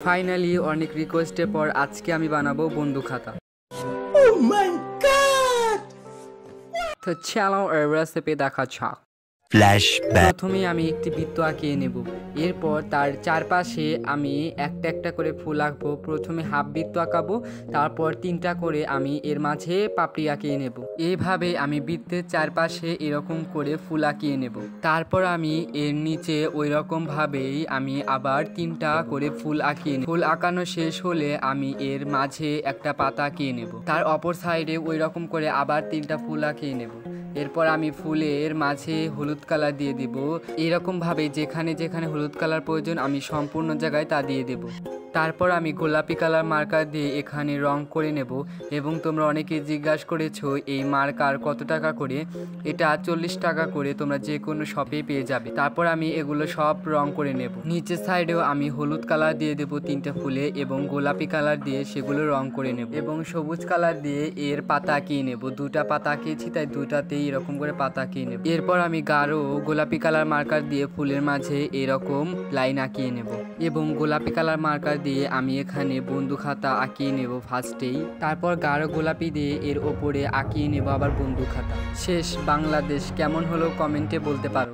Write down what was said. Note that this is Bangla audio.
ফাইনালি অনেক রিকোয়েস্টের পর আজকে আমি বানাবো বন্ধু খাতা। তো চলো এই রেসিপি দেখা যাক। প্রথমে আমি একটি বৃত্ত আঁকিয়ে নেব, এরপর তার চারপাশে আমি একটা একটা করে ফুল আঁকবো। প্রথমে হাফ বৃত্ত আঁকাবো, তারপর তিনটা করে আমি এর মাঝে পাপড়ি আঁকিয়ে নেব। এইভাবে আমি বৃত্তের চারপাশে এরকম করে ফুল আঁকিয়ে নেব। তারপর আমি এর নিচে ওই রকম ভাবেই আমি আবার তিনটা করে ফুল আঁকিয়ে নেব। ফুল আঁকানো শেষ হলে আমি এর মাঝে একটা পাতা আঁকিয়ে নেব, তার অপর সাইডে ওই রকম করে আবার তিনটা ফুল আঁকিয়ে নেব। এরপর আমি ফুলের মাঝে হলুদ কালার দিয়ে দেব। এরকম ভাবে যেখানে যেখানে হলুদ কালার প্রয়োজন আমি সম্পূর্ণ জায়গায় তা দিয়ে দেব। তারপর আমি গোলাপি কালার মার্কার দিয়ে এখানে রং করে নেব। এবং তোমরা অনেকে জিজ্ঞাসা করেছো এই মার্কার কত টাকা করে। এটা 40 টাকা করে, তোমরা যে কোনো শপে পেয়ে যাবে। তারপর আমি এগুলো সব রং করে নেব। নিচের সাইডেও আমি হলুদ কালার দিয়ে দেব তিনটে ফুলে, এবং গোলাপি কালার দিয়ে সেগুলো রং করে নেব, এবং সবুজ কালার দিয়ে এর পাতা আঁকিয়ে নেব। দুটা পাতা আঁকিয়েছি তাই দুটাতেই এরকম করে পাতা আঁকিয়ে নেব। এরপর আমি গাঢ় গোলাপি কালার মার্কার দিয়ে ফুলের মাঝে এরকম লাইন আঁকিয়ে নেব, এবং গোলাপি কালার মার্কার দিয়ে আমি এখানে বন্ধু খাতা আঁকিয়ে নেব ফার্স্টেই। তারপর গাঢ় গোলাপি দিয়ে এর ওপরে আঁকিয়ে নেব আবার বন্ধু খাতা। শেষ। বাংলাদেশ কেমন হলো কমেন্টে বলতে পারো।